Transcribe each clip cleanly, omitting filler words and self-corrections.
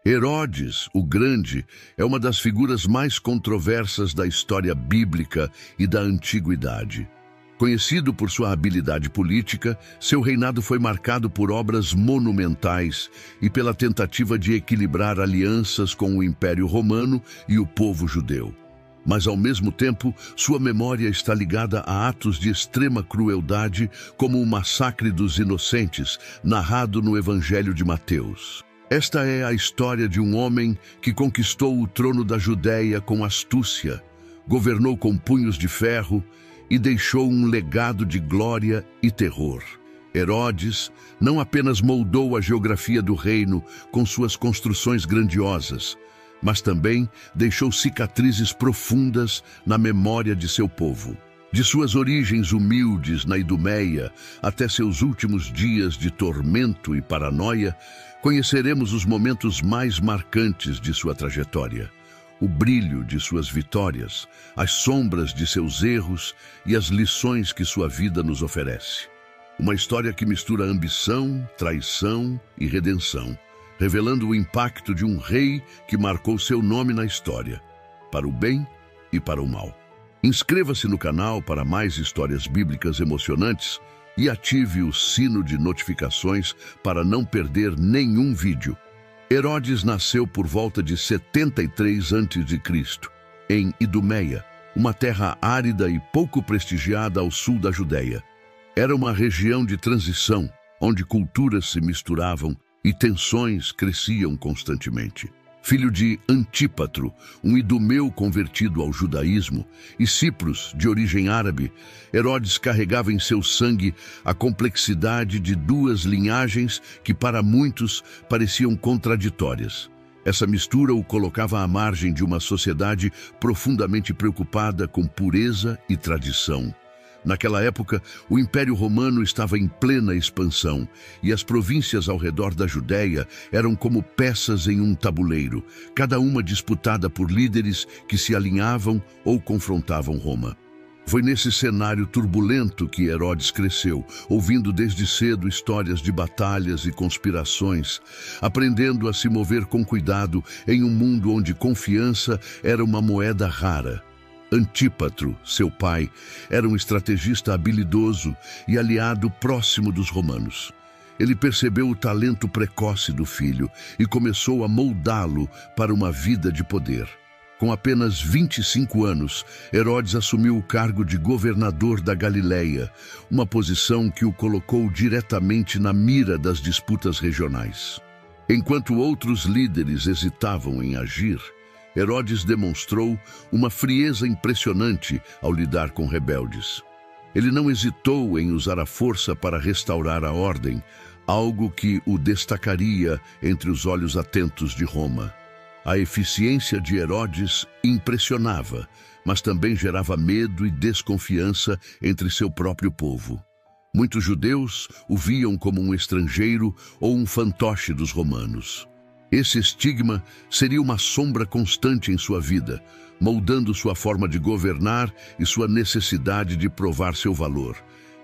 Herodes, o Grande, é uma das figuras mais controversas da história bíblica e da antiguidade. Conhecido por sua habilidade política, seu reinado foi marcado por obras monumentais e pela tentativa de equilibrar alianças com o Império Romano e o povo judeu. Mas, ao mesmo tempo, sua memória está ligada a atos de extrema crueldade, como o massacre dos inocentes, narrado no Evangelho de Mateus. Esta é a história de um homem que conquistou o trono da Judéia com astúcia, governou com punhos de ferro e deixou um legado de glória e terror. Herodes não apenas moldou a geografia do reino com suas construções grandiosas, mas também deixou cicatrizes profundas na memória de seu povo. De suas origens humildes na Idumeia até seus últimos dias de tormento e paranoia, conheceremos os momentos mais marcantes de sua trajetória. O brilho de suas vitórias, as sombras de seus erros e as lições que sua vida nos oferece. Uma história que mistura ambição, traição e redenção, revelando o impacto de um rei que marcou seu nome na história, para o bem e para o mal. Inscreva-se no canal para mais histórias bíblicas emocionantes e ative o sino de notificações para não perder nenhum vídeo. Herodes nasceu por volta de 73 a.C., em Idumeia, uma terra árida e pouco prestigiada ao sul da Judéia. Era uma região de transição, onde culturas se misturavam e tensões cresciam constantemente. Filho de Antípatro, um idumeu convertido ao judaísmo, e Cipros, de origem árabe, Herodes carregava em seu sangue a complexidade de duas linhagens que para muitos pareciam contraditórias. Essa mistura o colocava à margem de uma sociedade profundamente preocupada com pureza e tradição. Naquela época, o Império Romano estava em plena expansão e as províncias ao redor da Judéia eram como peças em um tabuleiro, cada uma disputada por líderes que se alinhavam ou confrontavam Roma. Foi nesse cenário turbulento que Herodes cresceu, ouvindo desde cedo histórias de batalhas e conspirações, aprendendo a se mover com cuidado em um mundo onde confiança era uma moeda rara. Antípatro, seu pai, era um estrategista habilidoso e aliado próximo dos romanos. Ele percebeu o talento precoce do filho e começou a moldá-lo para uma vida de poder. Com apenas 25 anos, Herodes assumiu o cargo de governador da Galileia, uma posição que o colocou diretamente na mira das disputas regionais. Enquanto outros líderes hesitavam em agir, Herodes demonstrou uma frieza impressionante ao lidar com rebeldes. Ele não hesitou em usar a força para restaurar a ordem, algo que o destacaria entre os olhos atentos de Roma. A eficiência de Herodes impressionava, mas também gerava medo e desconfiança entre seu próprio povo. Muitos judeus o viam como um estrangeiro ou um fantoche dos romanos. Esse estigma seria uma sombra constante em sua vida, moldando sua forma de governar e sua necessidade de provar seu valor,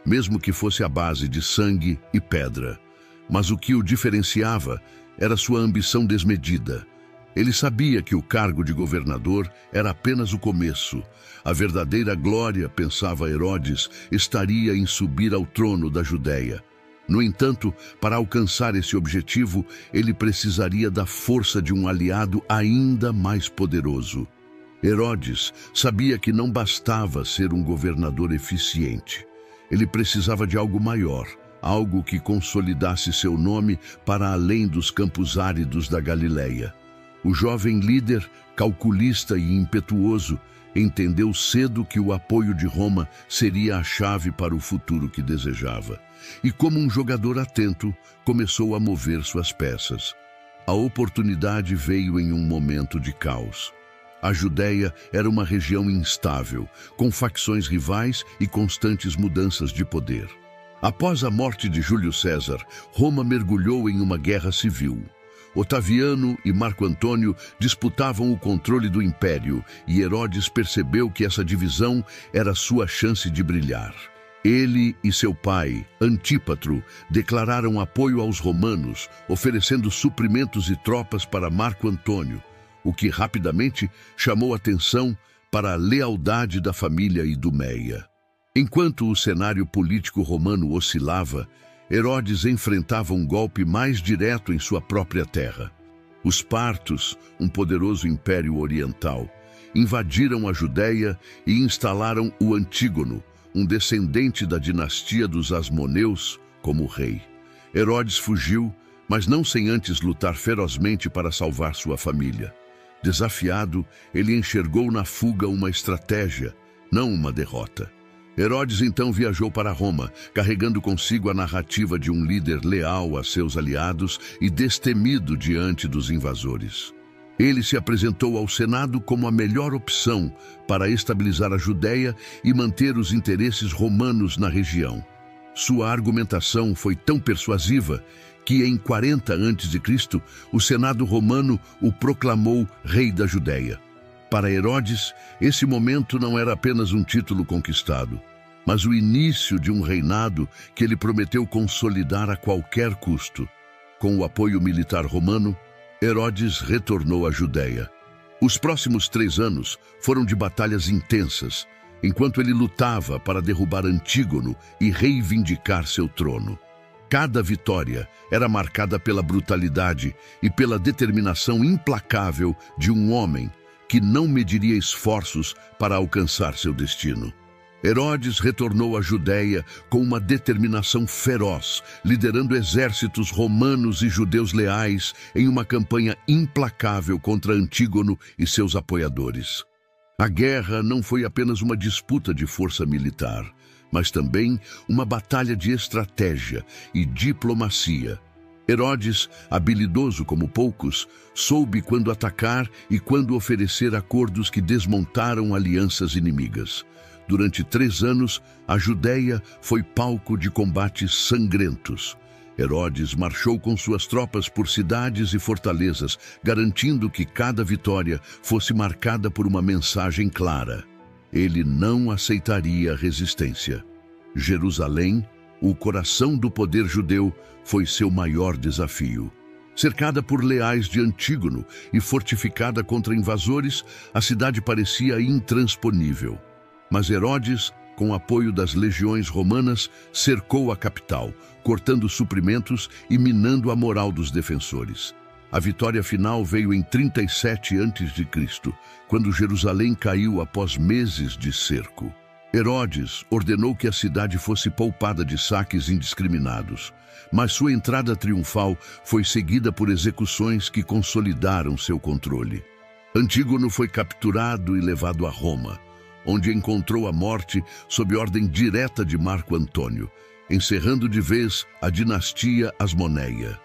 mesmo que fosse à base de sangue e pedra. Mas o que o diferenciava era sua ambição desmedida. Ele sabia que o cargo de governador era apenas o começo. A verdadeira glória, pensava Herodes, estaria em subir ao trono da Judéia. No entanto, para alcançar esse objetivo, ele precisaria da força de um aliado ainda mais poderoso. Herodes sabia que não bastava ser um governador eficiente. Ele precisava de algo maior, algo que consolidasse seu nome para além dos campos áridos da Galileia. O jovem líder, calculista e impetuoso, entendeu cedo que o apoio de Roma seria a chave para o futuro que desejava. E como um jogador atento, começou a mover suas peças. A oportunidade veio em um momento de caos. A Judéia era uma região instável, com facções rivais e constantes mudanças de poder. Após a morte de Júlio César, Roma mergulhou em uma guerra civil. Otaviano e Marco Antônio disputavam o controle do império e Herodes percebeu que essa divisão era sua chance de brilhar. Ele e seu pai, Antípatro, declararam apoio aos romanos, oferecendo suprimentos e tropas para Marco Antônio, o que rapidamente chamou atenção para a lealdade da família Idumeia. Enquanto o cenário político romano oscilava, Herodes enfrentava um golpe mais direto em sua própria terra. Os partos, um poderoso império oriental, invadiram a Judéia e instalaram o Antígono, um descendente da dinastia dos Asmoneus, como rei. Herodes fugiu, mas não sem antes lutar ferozmente para salvar sua família. Desafiado, ele enxergou na fuga uma estratégia, não uma derrota. Herodes então viajou para Roma, carregando consigo a narrativa de um líder leal a seus aliados e destemido diante dos invasores. Ele se apresentou ao Senado como a melhor opção para estabilizar a Judéia e manter os interesses romanos na região. Sua argumentação foi tão persuasiva que em 40 a.C., o Senado romano o proclamou rei da Judéia. Para Herodes, esse momento não era apenas um título conquistado, mas o início de um reinado que ele prometeu consolidar a qualquer custo. Com o apoio militar romano, Herodes retornou à Judéia. Os próximos 3 anos foram de batalhas intensas, enquanto ele lutava para derrubar Antígono e reivindicar seu trono. Cada vitória era marcada pela brutalidade e pela determinação implacável de um homem que não mediria esforços para alcançar seu destino. Herodes retornou à Judéia com uma determinação feroz, liderando exércitos romanos e judeus leais em uma campanha implacável contra Antígono e seus apoiadores. A guerra não foi apenas uma disputa de força militar, mas também uma batalha de estratégia e diplomacia. Herodes, habilidoso como poucos, soube quando atacar e quando oferecer acordos que desmontaram alianças inimigas. Durante 3 anos, a Judéia foi palco de combates sangrentos. Herodes marchou com suas tropas por cidades e fortalezas, garantindo que cada vitória fosse marcada por uma mensagem clara. Ele não aceitaria resistência. Jerusalém, o coração do poder judeu, foi seu maior desafio. Cercada por leais de Antígono e fortificada contra invasores, a cidade parecia intransponível. Mas Herodes, com apoio das legiões romanas, cercou a capital, cortando suprimentos e minando a moral dos defensores. A vitória final veio em 37 a.C., quando Jerusalém caiu após meses de cerco. Herodes ordenou que a cidade fosse poupada de saques indiscriminados, mas sua entrada triunfal foi seguida por execuções que consolidaram seu controle. Antígono foi capturado e levado a Roma, onde encontrou a morte sob ordem direta de Marco Antônio, encerrando de vez a dinastia Asmoneia.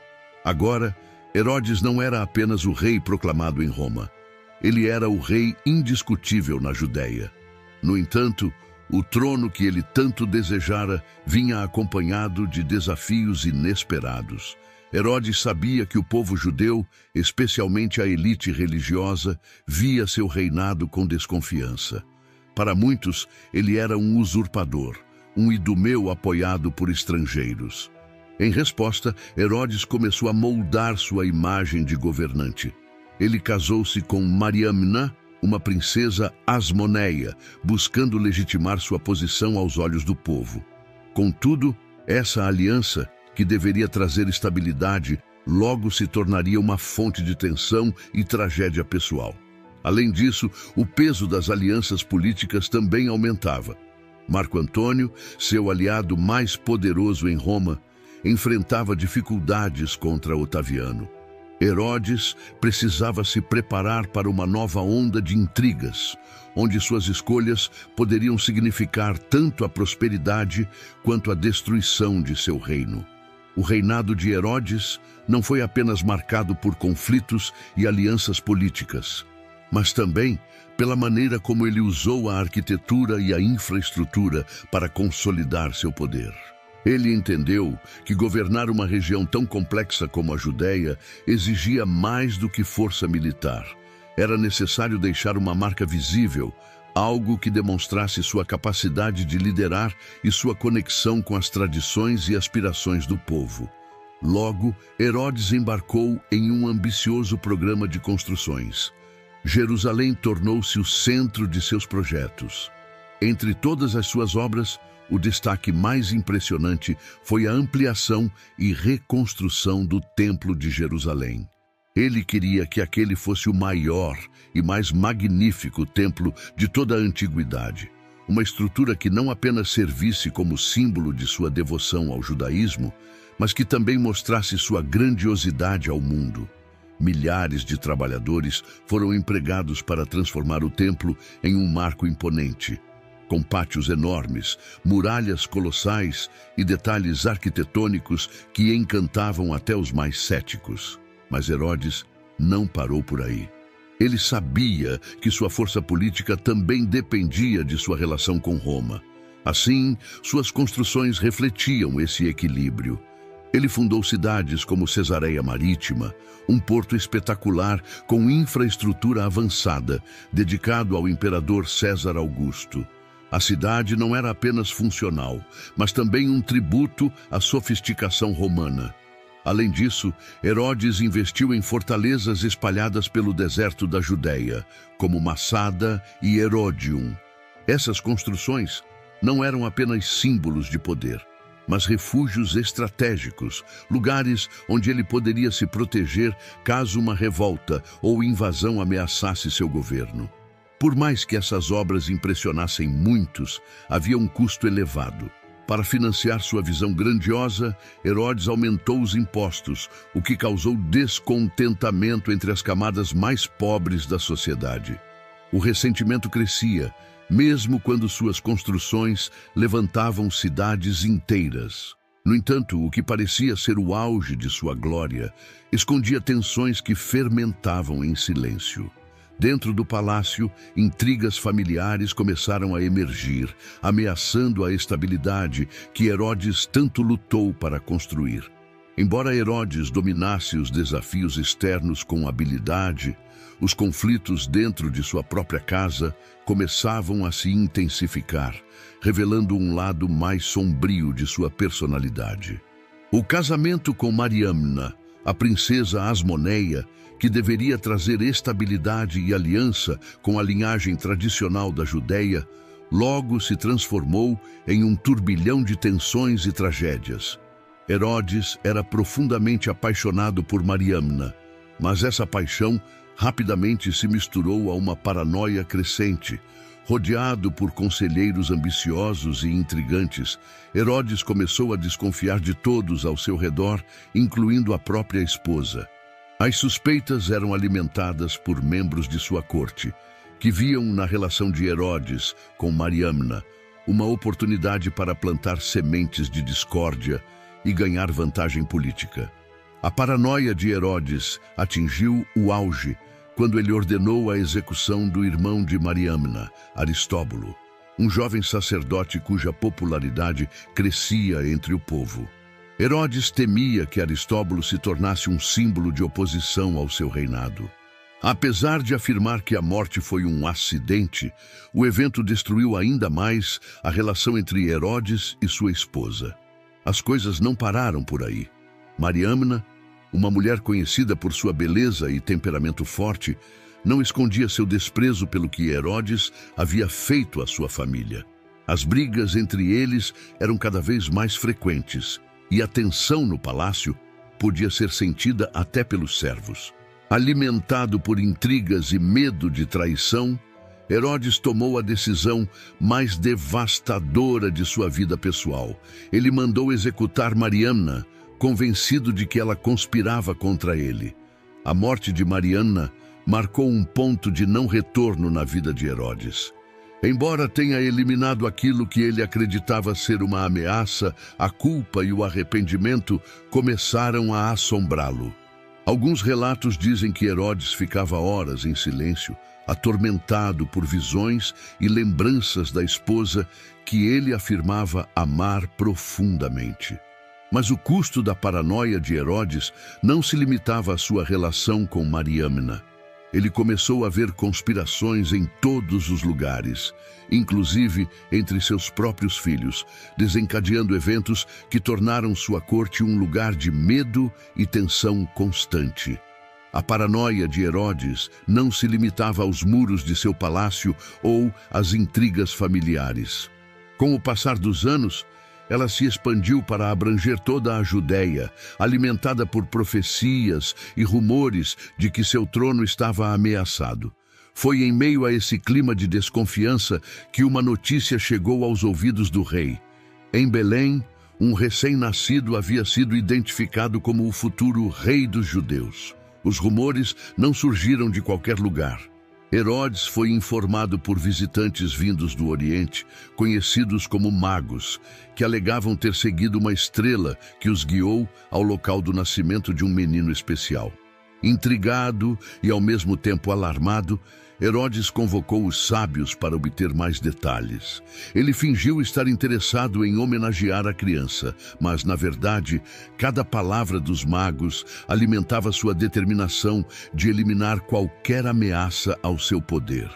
Agora, Herodes não era apenas o rei proclamado em Roma. Ele era o rei indiscutível na Judéia. No entanto, o trono que ele tanto desejara vinha acompanhado de desafios inesperados. Herodes sabia que o povo judeu, especialmente a elite religiosa, via seu reinado com desconfiança. Para muitos, ele era um usurpador, um idumeu apoiado por estrangeiros. Em resposta, Herodes começou a moldar sua imagem de governante. Ele casou-se com Mariamna, uma princesa asmoneia, buscando legitimar sua posição aos olhos do povo. Contudo, essa aliança, que deveria trazer estabilidade, logo se tornaria uma fonte de tensão e tragédia pessoal. Além disso, o peso das alianças políticas também aumentava. Marco Antônio, seu aliado mais poderoso em Roma, enfrentava dificuldades contra Otaviano. Herodes precisava se preparar para uma nova onda de intrigas, onde suas escolhas poderiam significar tanto a prosperidade quanto a destruição de seu reino. O reinado de Herodes não foi apenas marcado por conflitos e alianças políticas, mas também pela maneira como ele usou a arquitetura e a infraestrutura para consolidar seu poder. Ele entendeu que governar uma região tão complexa como a Judéia exigia mais do que força militar. Era necessário deixar uma marca visível, algo que demonstrasse sua capacidade de liderar e sua conexão com as tradições e aspirações do povo. Logo, Herodes embarcou em um ambicioso programa de construções. Jerusalém tornou-se o centro de seus projetos. Entre todas as suas obras, o destaque mais impressionante foi a ampliação e reconstrução do Templo de Jerusalém. Ele queria que aquele fosse o maior e mais magnífico templo de toda a antiguidade. Uma estrutura que não apenas servisse como símbolo de sua devoção ao judaísmo, mas que também mostrasse sua grandiosidade ao mundo. Milhares de trabalhadores foram empregados para transformar o templo em um marco imponente, com pátios enormes, muralhas colossais e detalhes arquitetônicos que encantavam até os mais céticos. Mas Herodes não parou por aí. Ele sabia que sua força política também dependia de sua relação com Roma. Assim, suas construções refletiam esse equilíbrio. Ele fundou cidades como Cesareia Marítima, um porto espetacular com infraestrutura avançada, dedicado ao imperador César Augusto. A cidade não era apenas funcional, mas também um tributo à sofisticação romana. Além disso, Herodes investiu em fortalezas espalhadas pelo deserto da Judéia, como Massada e Herodium. Essas construções não eram apenas símbolos de poder, mas refúgios estratégicos, lugares onde ele poderia se proteger caso uma revolta ou invasão ameaçasse seu governo. Por mais que essas obras impressionassem muitos, havia um custo elevado. Para financiar sua visão grandiosa, Herodes aumentou os impostos, o que causou descontentamento entre as camadas mais pobres da sociedade. O ressentimento crescia, mesmo quando suas construções levantavam cidades inteiras. No entanto, o que parecia ser o auge de sua glória escondia tensões que fermentavam em silêncio. Dentro do palácio, intrigas familiares começaram a emergir, ameaçando a estabilidade que Herodes tanto lutou para construir. Embora Herodes dominasse os desafios externos com habilidade, os conflitos dentro de sua própria casa começavam a se intensificar, revelando um lado mais sombrio de sua personalidade. O casamento com Mariamna, a princesa Asmoneia, que deveria trazer estabilidade e aliança com a linhagem tradicional da Judéia, logo se transformou em um turbilhão de tensões e tragédias. Herodes era profundamente apaixonado por Mariamna, mas essa paixão rapidamente se misturou a uma paranoia crescente. Rodeado por conselheiros ambiciosos e intrigantes, Herodes começou a desconfiar de todos ao seu redor, incluindo a própria esposa. As suspeitas eram alimentadas por membros de sua corte, que viam na relação de Herodes com Mariamna uma oportunidade para plantar sementes de discórdia e ganhar vantagem política. A paranoia de Herodes atingiu o auge quando ele ordenou a execução do irmão de Mariamna, Aristóbulo, um jovem sacerdote cuja popularidade crescia entre o povo. Herodes temia que Aristóbulo se tornasse um símbolo de oposição ao seu reinado. Apesar de afirmar que a morte foi um acidente, o evento destruiu ainda mais a relação entre Herodes e sua esposa. As coisas não pararam por aí. Mariamna, uma mulher conhecida por sua beleza e temperamento forte, não escondia seu desprezo pelo que Herodes havia feito à sua família. As brigas entre eles eram cada vez mais frequentes, e a tensão no palácio podia ser sentida até pelos servos. Alimentado por intrigas e medo de traição, Herodes tomou a decisão mais devastadora de sua vida pessoal. Ele mandou executar Mariamna, convencido de que ela conspirava contra ele. A morte de Mariamna marcou um ponto de não retorno na vida de Herodes. Embora tenha eliminado aquilo que ele acreditava ser uma ameaça, a culpa e o arrependimento começaram a assombrá-lo. Alguns relatos dizem que Herodes ficava horas em silêncio, atormentado por visões e lembranças da esposa que ele afirmava amar profundamente. Mas o custo da paranoia de Herodes não se limitava à sua relação com Mariamna. ele começou a ver conspirações em todos os lugares, inclusive entre seus próprios filhos, desencadeando eventos que tornaram sua corte um lugar de medo e tensão constante. A paranoia de Herodes não se limitava aos muros de seu palácio ou às intrigas familiares. Com o passar dos anos, ela se expandiu para abranger toda a Judéia, alimentada por profecias e rumores de que seu trono estava ameaçado. Foi em meio a esse clima de desconfiança que uma notícia chegou aos ouvidos do rei. Em Belém, um recém-nascido havia sido identificado como o futuro rei dos judeus. Os rumores não surgiram de qualquer lugar. Herodes foi informado por visitantes vindos do Oriente, conhecidos como magos, que alegavam ter seguido uma estrela que os guiou ao local do nascimento de um menino especial. Intrigado e ao mesmo tempo alarmado, Herodes convocou os sábios para obter mais detalhes. Ele fingiu estar interessado em homenagear a criança, mas, na verdade, cada palavra dos magos alimentava sua determinação de eliminar qualquer ameaça ao seu poder.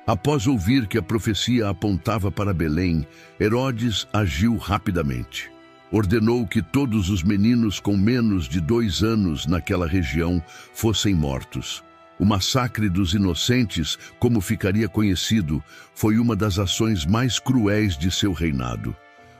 Após ouvir que a profecia apontava para Belém, Herodes agiu rapidamente. Ordenou que todos os meninos com menos de 2 anos naquela região fossem mortos. O massacre dos inocentes, como ficaria conhecido, foi uma das ações mais cruéis de seu reinado.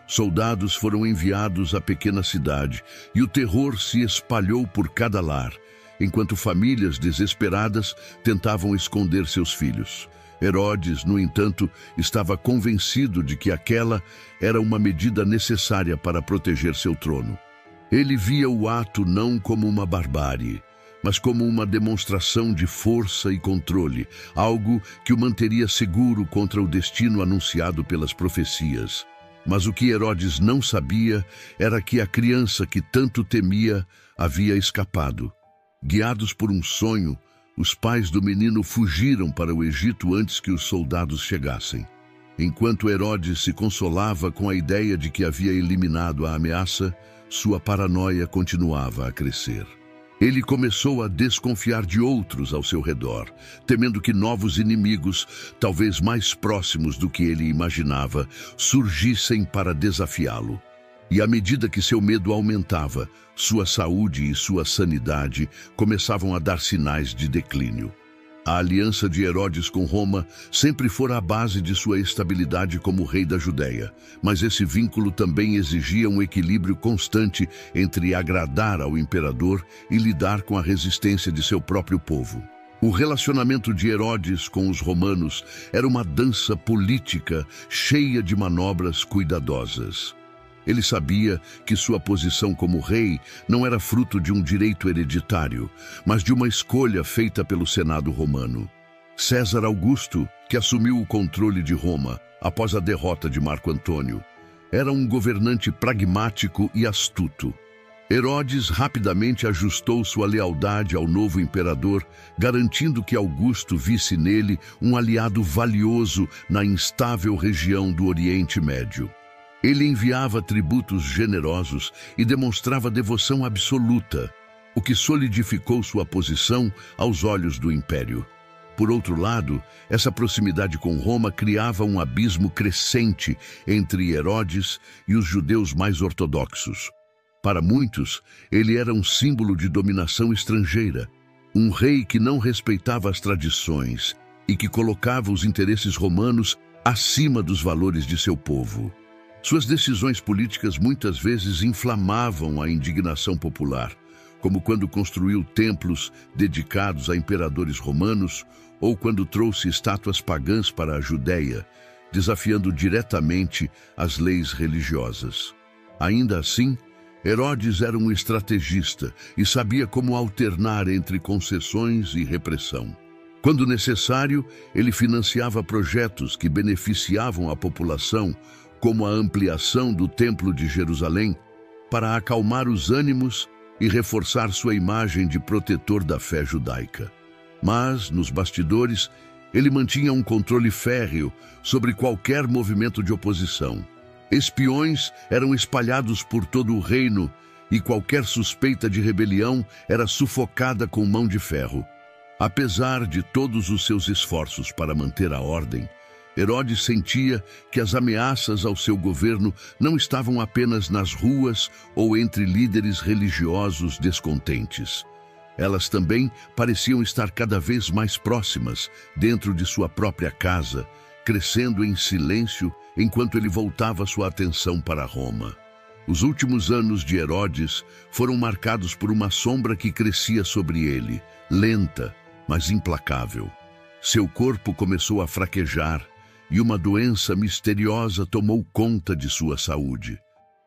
Soldados foram enviados à pequena cidade e o terror se espalhou por cada lar, enquanto famílias desesperadas tentavam esconder seus filhos. Herodes, no entanto, estava convencido de que aquela era uma medida necessária para proteger seu trono. Ele via o ato não como uma barbárie, mas como uma demonstração de força e controle, algo que o manteria seguro contra o destino anunciado pelas profecias. Mas o que Herodes não sabia era que a criança que tanto temia havia escapado. Guiados por um sonho, os pais do menino fugiram para o Egito antes que os soldados chegassem. Enquanto Herodes se consolava com a ideia de que havia eliminado a ameaça, sua paranoia continuava a crescer. Ele começou a desconfiar de outros ao seu redor, temendo que novos inimigos, talvez mais próximos do que ele imaginava, surgissem para desafiá-lo. E à medida que seu medo aumentava, sua saúde e sua sanidade começavam a dar sinais de declínio. A aliança de Herodes com Roma sempre fora a base de sua estabilidade como rei da Judéia, mas esse vínculo também exigia um equilíbrio constante entre agradar ao imperador e lidar com a resistência de seu próprio povo. O relacionamento de Herodes com os romanos era uma dança política cheia de manobras cuidadosas. Ele sabia que sua posição como rei não era fruto de um direito hereditário, mas de uma escolha feita pelo Senado romano. César Augusto, que assumiu o controle de Roma após a derrota de Marco Antônio, era um governante pragmático e astuto. Herodes rapidamente ajustou sua lealdade ao novo imperador, garantindo que Augusto visse nele um aliado valioso na instável região do Oriente Médio. Ele enviava tributos generosos e demonstrava devoção absoluta, o que solidificou sua posição aos olhos do império. Por outro lado, essa proximidade com Roma criava um abismo crescente entre Herodes e os judeus mais ortodoxos. Para muitos, ele era um símbolo de dominação estrangeira, um rei que não respeitava as tradições e que colocava os interesses romanos acima dos valores de seu povo. Suas decisões políticas muitas vezes inflamavam a indignação popular, como quando construiu templos dedicados a imperadores romanos ou quando trouxe estátuas pagãs para a Judéia, desafiando diretamente as leis religiosas. Ainda assim, Herodes era um estrategista e sabia como alternar entre concessões e repressão. Quando necessário, ele financiava projetos que beneficiavam a população, como a ampliação do Templo de Jerusalém, para acalmar os ânimos e reforçar sua imagem de protetor da fé judaica. Mas, nos bastidores, ele mantinha um controle férreo sobre qualquer movimento de oposição. Espiões eram espalhados por todo o reino e qualquer suspeita de rebelião era sufocada com mão de ferro. Apesar de todos os seus esforços para manter a ordem, Herodes sentia que as ameaças ao seu governo não estavam apenas nas ruas ou entre líderes religiosos descontentes. Elas também pareciam estar cada vez mais próximas, dentro de sua própria casa, crescendo em silêncio enquanto ele voltava sua atenção para Roma. Os últimos anos de Herodes foram marcados por uma sombra que crescia sobre ele, lenta, mas implacável. Seu corpo começou a fraquejar e uma doença misteriosa tomou conta de sua saúde.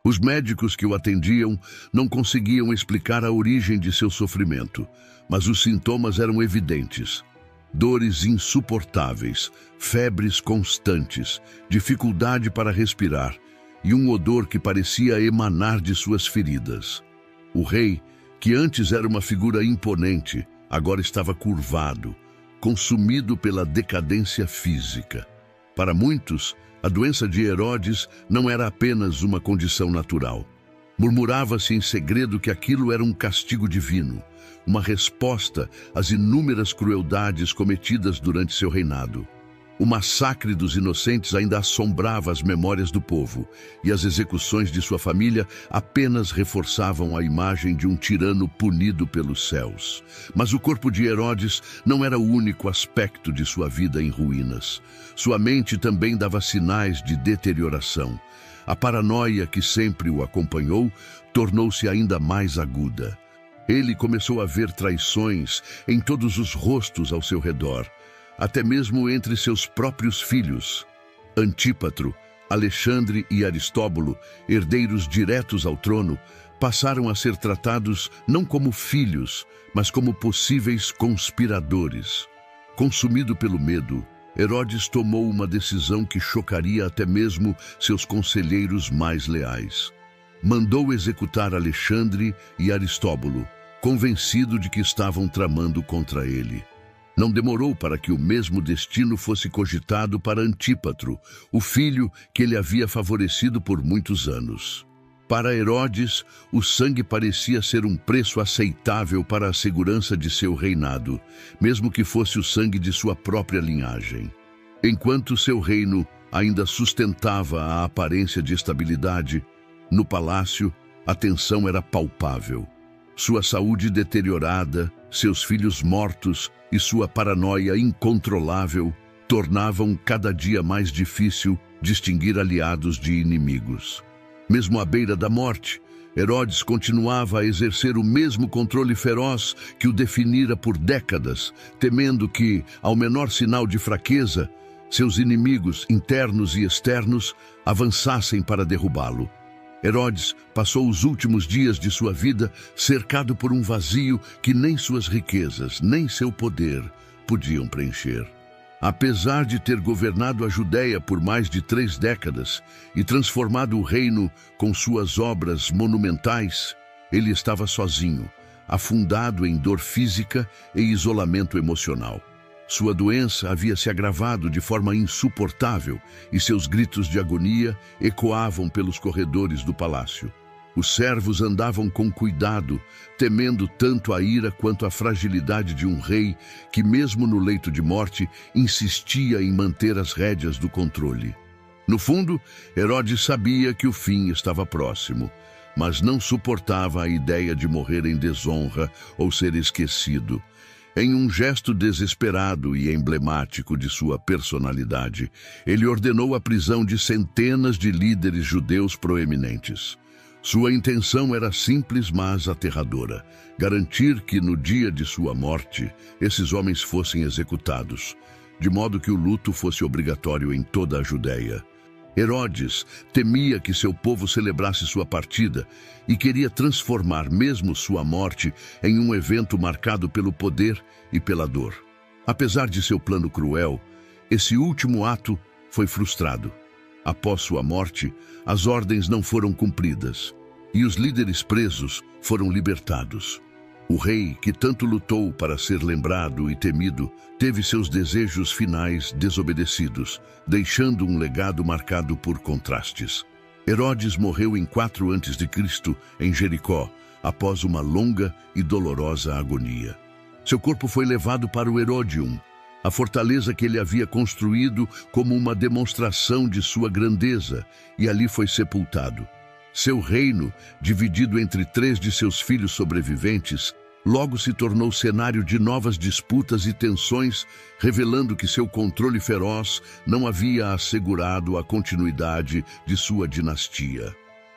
Os médicos que o atendiam não conseguiam explicar a origem de seu sofrimento, mas os sintomas eram evidentes. Dores insuportáveis, febres constantes, dificuldade para respirar e um odor que parecia emanar de suas feridas. O rei, que antes era uma figura imponente, agora estava curvado, consumido pela decadência física. Para muitos, a doença de Herodes não era apenas uma condição natural. Murmurava-se em segredo que aquilo era um castigo divino, uma resposta às inúmeras crueldades cometidas durante seu reinado. O massacre dos inocentes ainda assombrava as memórias do povo, e as execuções de sua família apenas reforçavam a imagem de um tirano punido pelos céus. Mas o corpo de Herodes não era o único aspecto de sua vida em ruínas. Sua mente também dava sinais de deterioração. A paranoia que sempre o acompanhou tornou-se ainda mais aguda. Ele começou a ver traições em todos os rostos ao seu redor, até mesmo entre seus próprios filhos. Antípatro, Alexandre e Aristóbulo, herdeiros diretos ao trono, passaram a ser tratados não como filhos, mas como possíveis conspiradores. Consumido pelo medo, Herodes tomou uma decisão que chocaria até mesmo seus conselheiros mais leais. Mandou executar Alexandre e Aristóbulo, convencido de que estavam tramando contra ele. Não demorou para que o mesmo destino fosse cogitado para Antípatro, o filho que ele havia favorecido por muitos anos. Para Herodes, o sangue parecia ser um preço aceitável para a segurança de seu reinado, mesmo que fosse o sangue de sua própria linhagem. Enquanto seu reino ainda sustentava a aparência de estabilidade, no palácio a tensão era palpável. Sua saúde deteriorada, seus filhos mortos e sua paranoia incontrolável tornavam cada dia mais difícil distinguir aliados de inimigos. Mesmo à beira da morte, Herodes continuava a exercer o mesmo controle feroz que o definira por décadas, temendo que, ao menor sinal de fraqueza, seus inimigos internos e externos avançassem para derrubá-lo. Herodes passou os últimos dias de sua vida cercado por um vazio que nem suas riquezas, nem seu poder podiam preencher. Apesar de ter governado a Judéia por mais de 3 décadas e transformado o reino com suas obras monumentais, ele estava sozinho, afundado em dor física e isolamento emocional. Sua doença havia se agravado de forma insuportável e seus gritos de agonia ecoavam pelos corredores do palácio. Os servos andavam com cuidado, temendo tanto a ira quanto a fragilidade de um rei que, mesmo no leito de morte, insistia em manter as rédeas do controle. No fundo, Herodes sabia que o fim estava próximo, mas não suportava a ideia de morrer em desonra ou ser esquecido. Em um gesto desesperado e emblemático de sua personalidade, ele ordenou a prisão de centenas de líderes judeus proeminentes. Sua intenção era simples, mas aterradora: garantir que, no dia de sua morte, esses homens fossem executados, de modo que o luto fosse obrigatório em toda a Judéia. Herodes temia que seu povo celebrasse sua partida e queria transformar mesmo sua morte em um evento marcado pelo poder e pela dor. Apesar de seu plano cruel, esse último ato foi frustrado. Após sua morte, as ordens não foram cumpridas e os líderes presos foram libertados. O rei, que tanto lutou para ser lembrado e temido, teve seus desejos finais desobedecidos, deixando um legado marcado por contrastes. Herodes morreu em 4 a.C., em Jericó, após uma longa e dolorosa agonia. Seu corpo foi levado para o Herodium, a fortaleza que ele havia construído como uma demonstração de sua grandeza, e ali foi sepultado. Seu reino, dividido entre 3 de seus filhos sobreviventes, logo se tornou cenário de novas disputas e tensões, revelando que seu controle feroz não havia assegurado a continuidade de sua dinastia.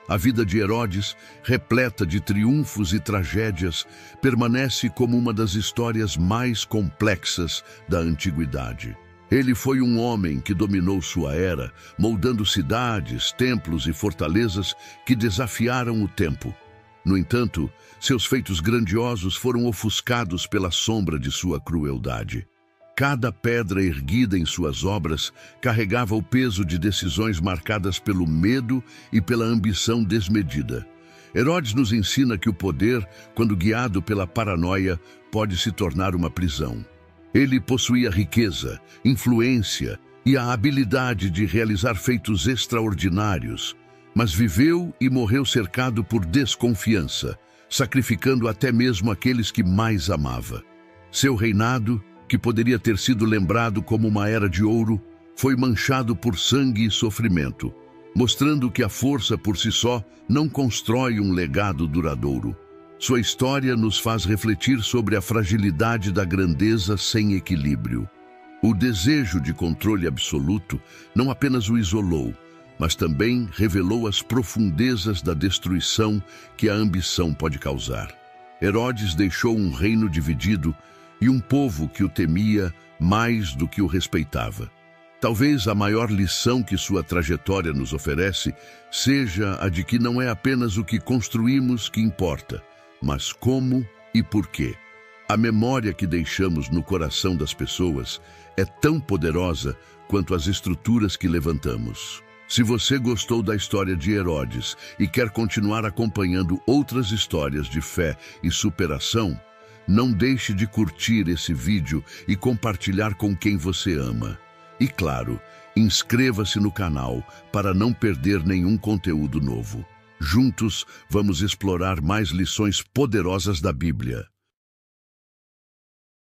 A vida de Herodes, repleta de triunfos e tragédias, permanece como uma das histórias mais complexas da antiguidade. Ele foi um homem que dominou sua era, moldando cidades, templos e fortalezas que desafiaram o tempo. No entanto, seus feitos grandiosos foram ofuscados pela sombra de sua crueldade. Cada pedra erguida em suas obras carregava o peso de decisões marcadas pelo medo e pela ambição desmedida. Herodes nos ensina que o poder, quando guiado pela paranoia, pode se tornar uma prisão. Ele possuía riqueza, influência e a habilidade de realizar feitos extraordinários, mas viveu e morreu cercado por desconfiança, sacrificando até mesmo aqueles que mais amava. Seu reinado, que poderia ter sido lembrado como uma era de ouro, foi manchado por sangue e sofrimento, mostrando que a força por si só não constrói um legado duradouro. Sua história nos faz refletir sobre a fragilidade da grandeza sem equilíbrio. O desejo de controle absoluto não apenas o isolou, mas também revelou as profundezas da destruição que a ambição pode causar. Herodes deixou um reino dividido e um povo que o temia mais do que o respeitava. Talvez a maior lição que sua trajetória nos oferece seja a de que não é apenas o que construímos que importa, mas como e por quê. A memória que deixamos no coração das pessoas é tão poderosa quanto as estruturas que levantamos. Se você gostou da história de Herodes e quer continuar acompanhando outras histórias de fé e superação, não deixe de curtir esse vídeo e compartilhar com quem você ama. E claro, inscreva-se no canal para não perder nenhum conteúdo novo. Juntos, vamos explorar mais lições poderosas da Bíblia.